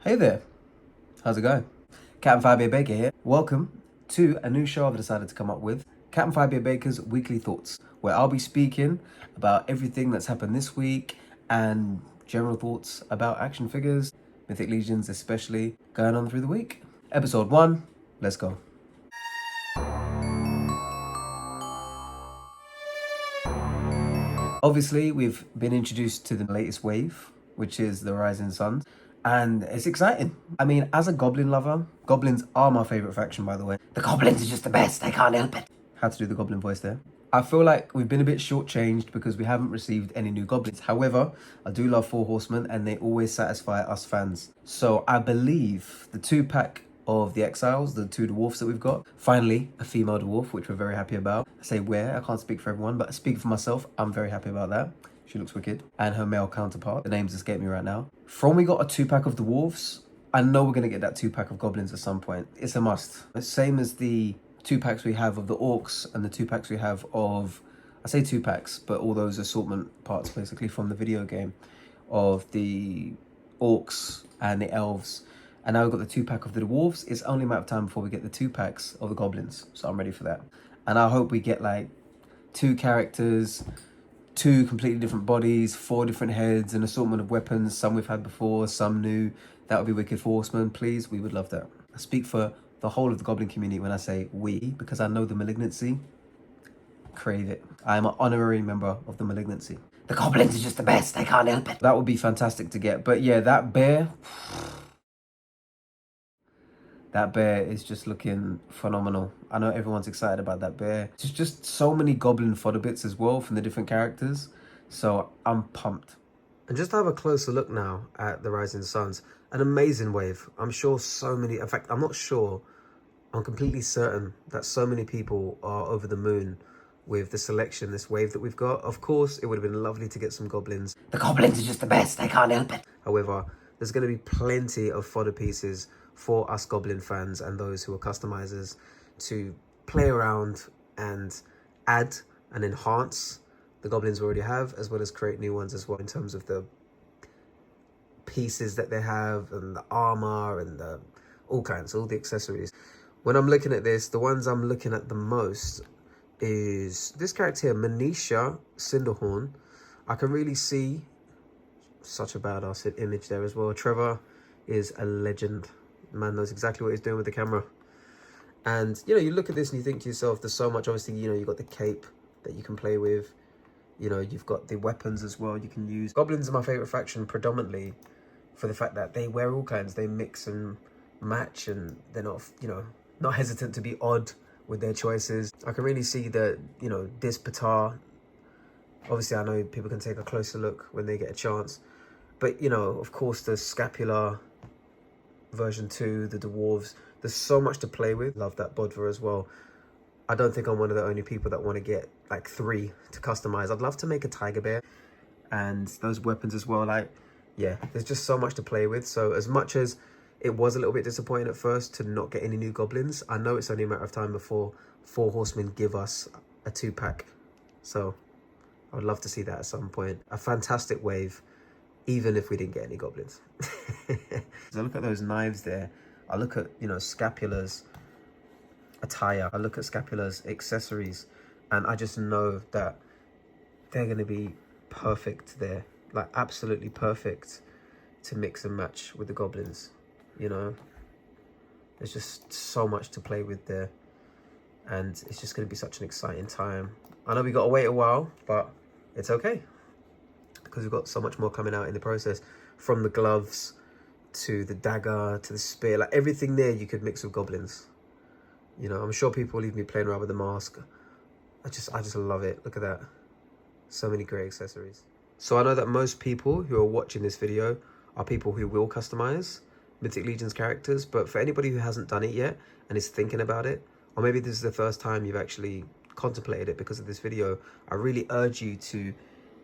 Hey there, how's it going? Capn Firebeard Baker here. Welcome to a new show I've decided to come up with, Capn Firebeard Baker's Weekly Thoughts, where I'll be speaking about everything that's happened this week and general thoughts about action figures, Mythic Legions especially, going on through the week. Episode 1, let's go. Obviously, we've been introduced to the latest wave, which is the Rising Suns, and it's exciting. I mean, as a goblin lover, goblins are my favourite faction, by the way. The goblins are just the best, I can't help it. Had to do the goblin voice there. I feel like we've been a bit shortchanged because we haven't received any new goblins. However, I do love Four Horsemen and they always satisfy us fans. So I believe the 2-pack of the Exiles, the 2 dwarfs that we've got, finally a female dwarf, which we're very happy about. I say I can't speak for everyone, but speaking for myself, I'm very happy about that. She looks wicked. And her male counterpart, the names escape me right now. From we got a 2-pack of dwarves, I know we're going to get that 2-pack of goblins at some point. It's a must. The same as the 2-packs we have of the orcs and the 2-packs we have of, I say 2-packs, but all those assortment parts basically from the video game of the orcs and the elves. And now we've got the 2-pack of the dwarves. It's only a matter of time before we get the 2-packs of the goblins. So I'm ready for that. And I hope we get like 2 characters, 2 completely different bodies, 4 different heads, an assortment of weapons, some we've had before, some new. That would be wicked for Horsemen, please. We would love that. I speak for the whole of the goblin community when I say we, because I know the malignancy. Crave it. I am an honorary member of the malignancy. The goblins are just the best, I can't help it. That would be fantastic to get. But yeah, that bear is just looking phenomenal. I know everyone's excited about that bear. There's just so many goblin fodder bits as well from the different characters. So I'm pumped. And just to have a closer look now at the Rising Suns, an amazing wave. I'm sure so many, in fact, I'm not sure, I'm completely certain that so many people are over the moon with the selection, this wave that we've got. Of course, it would have been lovely to get some goblins. The goblins are just the best, I can't help it. However, there's going to be plenty of fodder pieces for us goblin fans and those who are customizers to play around and add and enhance the goblins we already have, as well as create new ones as well in terms of the pieces that they have and the armor and all the accessories. When I'm looking at this, the ones I'm looking at the most is this character here, Manisha Cinderhorn. I can really see such a badass image there as well. Trevor is a legend. Man knows exactly what he's doing with the camera. And, you know, you look at this and you think to yourself, there's so much. Obviously, you know, you've got the cape that you can play with. You know, you've got the weapons as well you can use. Goblins are my favourite faction predominantly for the fact that they wear all kinds. They mix and match and they're not, you know, not hesitant to be odd with their choices. I can really see that, you know, this Patar. Obviously, I know people can take a closer look when they get a chance. But, you know, of course, the Scapular version 2, the dwarves, there's so much to play with. Love that Bodva as well. I don't think I'm one of the only people that want to get like 3 to customize. I'd love to make a tiger bear and those weapons as well. Like, yeah, there's just so much to play with. So as much as it was a little bit disappointing at first to not get any new goblins, I know it's only a matter of time before 4 Horsemen give us a 2-pack. So I would love to see that at some point. A fantastic wave, even if we didn't get any goblins. So I look at those knives there. I look at, you know, Scapula's attire. I look at Scapula's accessories. And I just know that they're going to be perfect there. Like, absolutely perfect to mix and match with the goblins. You know? There's just so much to play with there. And it's just going to be such an exciting time. I know we got to wait a while, but it's okay. Because we've got so much more coming out in the process. From the gloves to the dagger to the spear, like everything there you could mix with goblins. You know, I'm sure people will leave me playing around with the mask. I just love it. Look at that. So many great accessories. So I know that most people who are watching this video are people who will customize Mythic Legions characters, but for anybody who hasn't done it yet and is thinking about it, or maybe this is the first time you've actually contemplated it because of this video, I really urge you to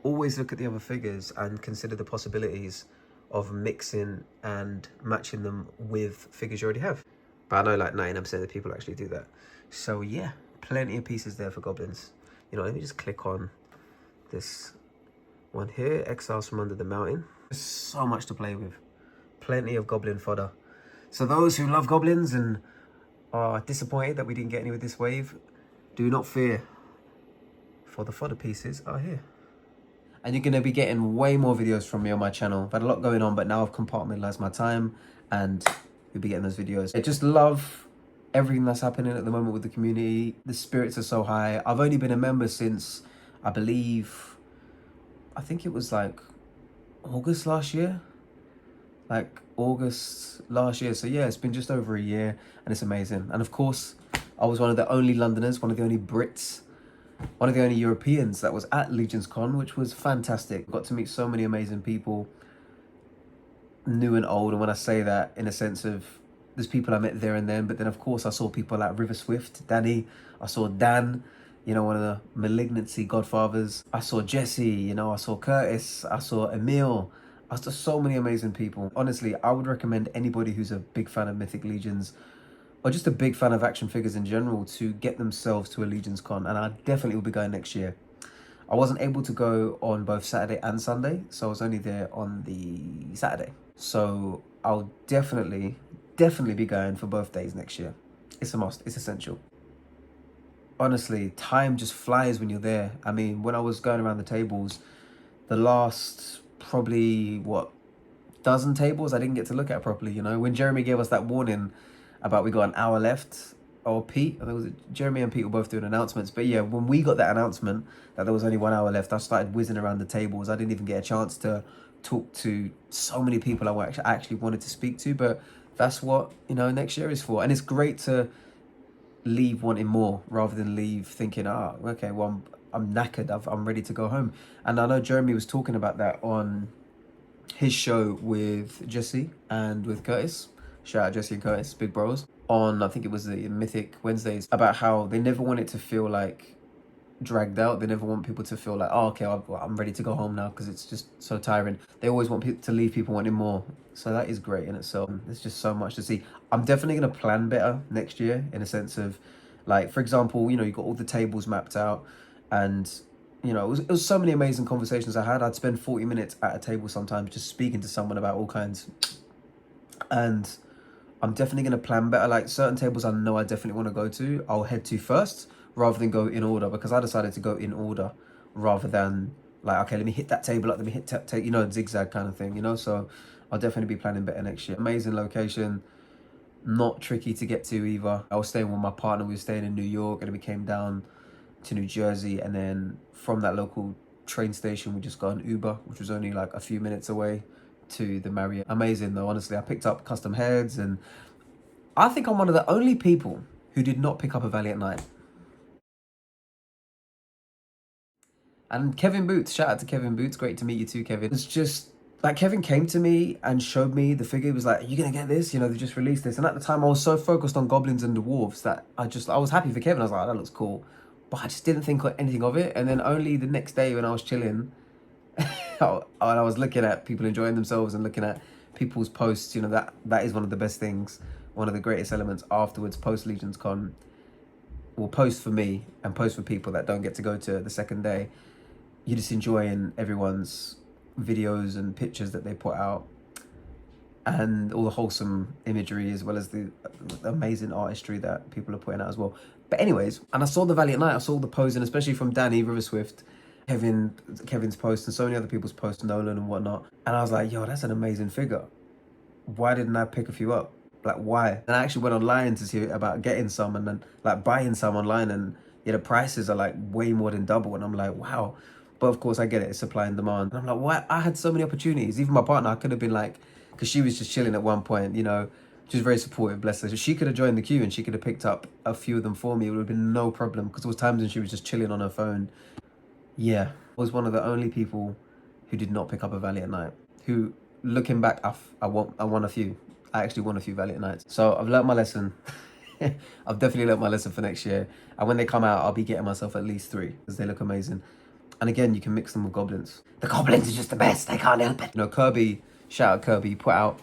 always look at the other figures and consider the possibilities of mixing and matching them with figures you already have. But I know like 99% of the people actually do that. So yeah, plenty of pieces there for goblins. You know, let me just click on this one here, Exiles from Under the Mountain. There's so much to play with. plenty of goblin fodder. So those who love goblins and are disappointed that we didn't get any with this wave, do not fear, for the fodder pieces are here. And you're going to be getting way more videos from me on my channel. I've had a lot going on, but now I've compartmentalized my time and you'll be getting those videos. I just love everything that's happening at the moment with the community. The spirits are so high. I've only been a member since, I think it was like August last year. So yeah, it's been just over a year and it's amazing. And of course, I was one of the only Londoners, one of the only Brits, one of the only Europeans that was at Legion's Con, which was fantastic. Got to meet so many amazing people, new and old. And when I say that, in a sense of, there's people I met there and then, but then of course I saw people like River Swift, Danny, I saw Dan, you know, one of the Malignancy godfathers. I saw Jesse, you know, I saw Curtis, I saw Emil. I saw so many amazing people. Honestly, I would recommend anybody who's a big fan of Mythic Legions or just a big fan of action figures in general to get themselves to a Legion's Con, and I definitely will be going next year. I wasn't able to go on both Saturday and Sunday, so I was only there on the Saturday. So I'll definitely be going for both days next year. It's a must, it's essential. Honestly, time just flies when you're there. I mean, when I was going around the tables, the last probably, dozen tables I didn't get to look at properly, you know? When Jeremy gave us that warning about we got an hour left, or Pete, I think it was Jeremy and Pete were both doing announcements, but yeah, when we got that announcement that there was only 1 hour left, I started whizzing around the tables. I didn't even get a chance to talk to so many people I actually wanted to speak to, but that's what, you know, next year is for. And it's great to leave wanting more rather than leave thinking, okay, well, I'm knackered, I'm ready to go home. And I know Jeremy was talking about that on his show with Jesse and with Curtis. Shout out Jesse and Curtis, big bros. On, I think it was the Mythic Wednesdays, about how they never want it to feel like dragged out. They never want people to feel like, oh, okay, I'm ready to go home now, because it's just so tiring. They always want people to leave people wanting more. So that is great in itself. There's just so much to see. I'm definitely going to plan better next year, in a sense of, like, for example, you know, you got all the tables mapped out, and you know, it was so many amazing conversations I had. I'd spend 40 minutes at a table sometimes just speaking to someone about all kinds. And I'm definitely going to plan better. Like, certain tables I know I definitely want to go to, I'll head to first rather than go in order, because I decided to go in order rather than like, okay, let me hit that table up, let me hit that, you know, zigzag kind of thing, you know. So I'll definitely be planning better next year. Amazing location, not tricky to get to either. I was staying with my partner, we were staying in New York, and then we came down to New Jersey, and then from that local train station we just got an Uber, which was only like a few minutes away, to the Marriott. Amazing though, honestly. I picked up custom heads, and I think I'm one of the only people who did not pick up a Valiant Knight. And Kevin Boots, shout out to Kevin Boots, great to meet you too, Kevin. It's just like, Kevin came to me and showed me the figure. He was like, are you gonna get this? You know, they just released this. And at the time I was so focused on goblins and dwarves that I was happy for Kevin. I was like, oh, that looks cool, but I just didn't think anything of it. And then only the next day when I was chilling and I was looking at people enjoying themselves and looking at people's posts, you know, that is one of the best things, one of the greatest elements afterwards, post Legion's Con, or post for me and post for people that don't get to go to the second day. You're just enjoying everyone's videos and pictures that they put out, and all the wholesome imagery, as well as the amazing artistry that people are putting out as well. But anyways, and I saw the Valiant Knight, I saw the posing, especially from Danny, River Swift, Kevin's post, and so many other people's posts, Nolan and whatnot. And I was like, yo, that's an amazing figure. Why didn't I pick a few up? Like, why? And I actually went online to see about getting some, and then like buying some online, and yeah, the prices are like way more than double. And I'm like, wow. But of course I get it, it's supply and demand. And I'm like, why? I had so many opportunities. Even my partner, I could have been like, because she was just chilling at one point, you know, she was very supportive, bless her. So she could have joined the queue and she could have picked up a few of them for me. It would have been no problem, because there was times when she was just chilling on her phone. Yeah, I was one of the only people who did not pick up a Valiant Knight, who, looking back, I won a few. I actually won a few Valiant Knights. So I've learnt my lesson. I've definitely learnt my lesson for next year. And when they come out, I'll be getting myself at least 3, because they look amazing. And again, you can mix them with goblins. The goblins are just the best, they can't help it. You know, Kirby, shout out Kirby, put out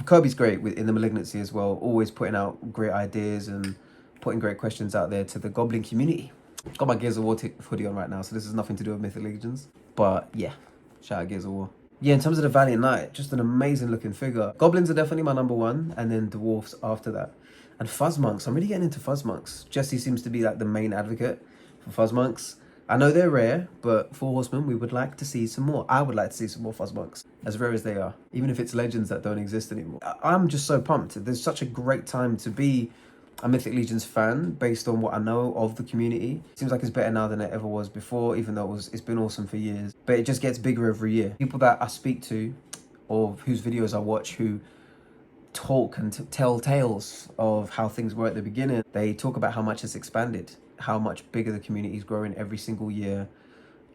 Kirby's great in the Malignancy as well, always putting out great ideas and putting great questions out there to the goblin community. Got my Gears of War hoodie on right now, so this has nothing to do with Mythic Legions. But yeah, shout out Gears of War. Yeah, in terms of the Valiant Knight, just an amazing looking figure. Goblins are definitely my number one, and then dwarfs after that. And fuzz monks, I'm really getting into fuzz monks. Jesse seems to be like the main advocate for fuzz monks. I know they're rare, but for Horsemen, we would like to see some more. I would like to see some more fuzz monks, as rare as they are, even if it's legends that don't exist anymore. I'm just so pumped. There's such a great time to be a Mythic Legions fan based on what I know of the community. Seems like it's better now than it ever was before, even though it's been awesome for years. But it just gets bigger every year. People that I speak to, or whose videos I watch, who talk and tell tales of how things were at the beginning, they talk about how much it's expanded, how much bigger the community is growing every single year.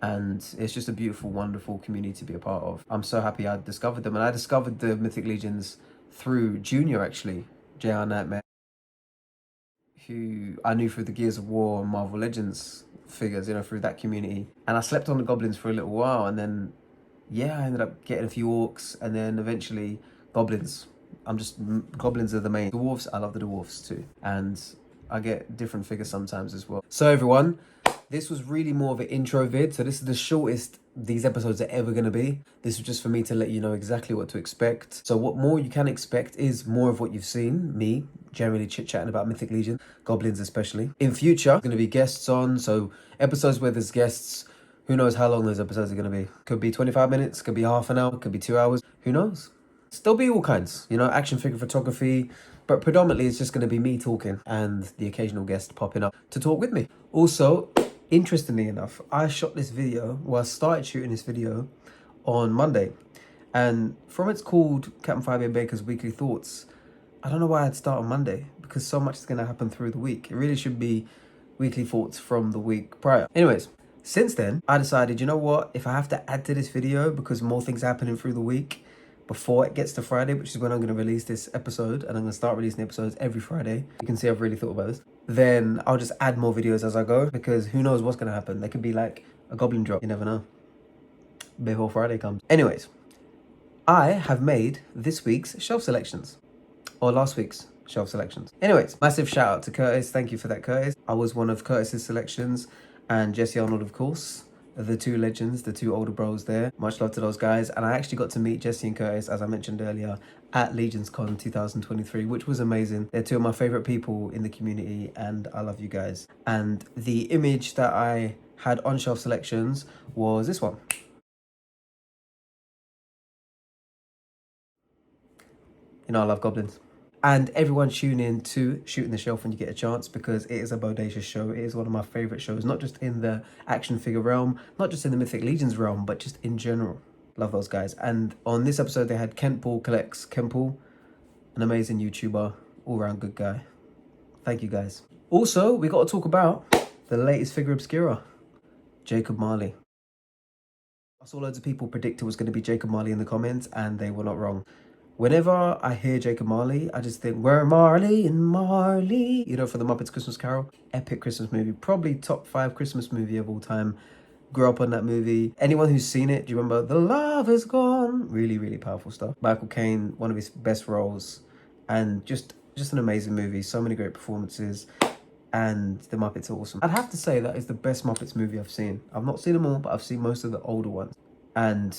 And it's just a beautiful, wonderful community to be a part of. I'm so happy I discovered them. And I discovered the Mythic Legions through Junior, actually, JR Nightmare, who I knew through the Gears of War and Marvel Legends figures, you know, through that community. And I slept on the goblins for a little while, and then, yeah, I ended up getting a few orcs, and then eventually goblins. Goblins are the main. Dwarves, I love the dwarves too. And I get different figures sometimes as well. So everyone, this was really more of an intro vid. So this is the shortest these episodes are ever going to be. This was just for me to let you know exactly what to expect. So what more you can expect is more of what you've seen. Me generally chit-chatting about Mythic Legion, goblins especially. In future, going to be guests on. So episodes where there's guests. Who knows how long those episodes are going to be. Could be 25 minutes, could be half an hour, could be 2 hours. Who knows? Still be all kinds, you know, action figure photography, but predominantly it's just going to be me talking and the occasional guest popping up to talk with me. Also, interestingly enough, I started shooting this video on Monday, and from it's called Capn Firebeard Baker's Weekly Thoughts, I don't know why I'd start on Monday, because so much is going to happen through the week. It really should be weekly thoughts from the week prior. Anyways, since then, I decided, you know what, if I have to add to this video because more things are happening through the week, before it gets to Friday, which is when I'm going to release this episode, and I'm going to start releasing episodes every Friday. You can see I've really thought about this. Then I'll just add more videos as I go, because who knows what's going to happen. There could be like a goblin drop. You never know. Before Friday comes. Anyways, I have made this week's shelf selections. Or last week's shelf selections. Anyways, massive shout out to Curtis. Thank you for that, Curtis. I was one of Curtis's selections, and Jesse Arnold, of course. The two legends, the two older bros there. Much love to those guys. And I actually got to meet Jesse and Curtis, as I mentioned earlier, at Legions Con 2023, which was amazing. They're two of my favorite people in the community, and I love you guys. And the image that I had on shelf selections was this one. You know, I love goblins. And everyone tune in to Shooting the Shelf when you get a chance, because it is a bodacious show. It is one of my favourite shows, not just in the action figure realm, not just in the Mythic Legions realm, but just in general. Love those guys. And on this episode, they had Kent Paul Collects. Kent Paul, an amazing YouTuber, all-round good guy. Thank you, guys. Also, we got to talk about the latest Figure Obscura, Jacob Marley. I saw loads of people predict it was going to be Jacob Marley in the comments, and they were not wrong. Whenever I hear Jacob Marley, I just think, we're Marley and Marley. You know, for the Muppets Christmas Carol. Epic Christmas movie. Probably top 5 Christmas movie of all time. Grew up on that movie. Anyone who's seen it, do you remember The Love Is Gone? Really, really powerful stuff. Michael Caine, one of his best roles. And just an amazing movie. So many great performances. And the Muppets are awesome. I'd have to say that is the best Muppets movie I've seen. I've not seen them all, but I've seen most of the older ones. And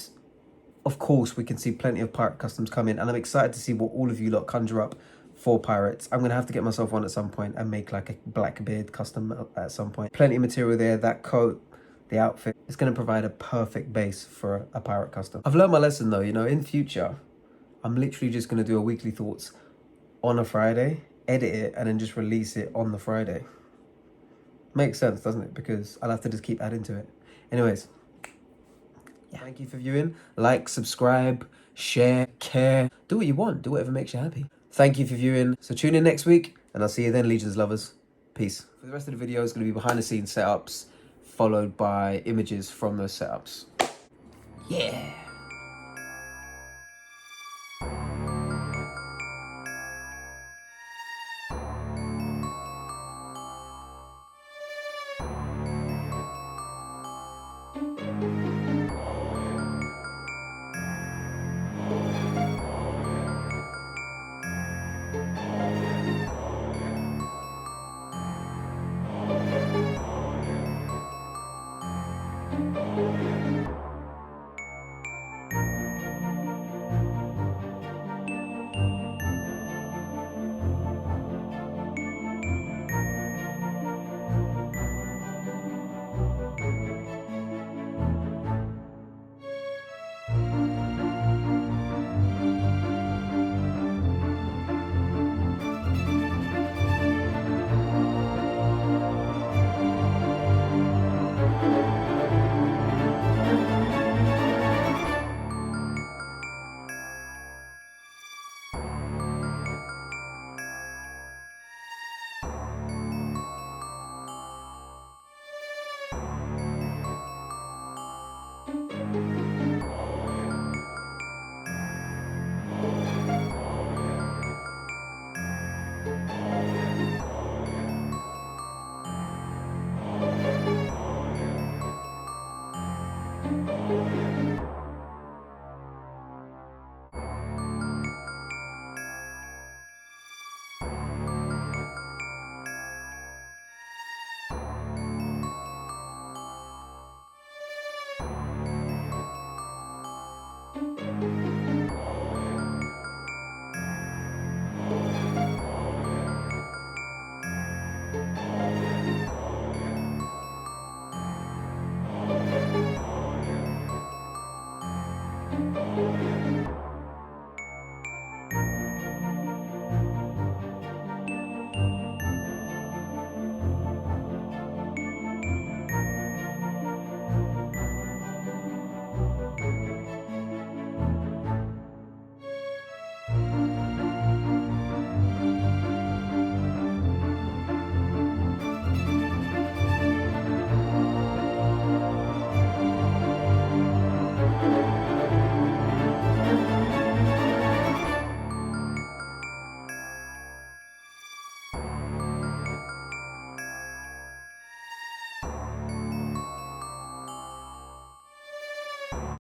of course, we can see plenty of pirate customs coming, and I'm excited to see what all of you lot conjure up for pirates. I'm going to have to get myself one at some point and make like a Blackbeard custom at some point. Plenty of material there. That coat, the outfit, is going to provide a perfect base for a pirate custom. I've learned my lesson though, you know, in future, I'm literally just going to do a weekly thoughts on a Friday, edit it, and then just release it on the Friday. Makes sense, doesn't it? Because I'll have to just keep adding to it. Anyways. Yeah. Thank you for viewing. Like, subscribe, share, care. Do what you want. Do whatever makes you happy. Thank you for viewing. So tune in next week, and I'll see you then, Legions lovers. Peace. For the rest of the video, it's going to be behind the scenes setups, followed by images from those setups. Yeah.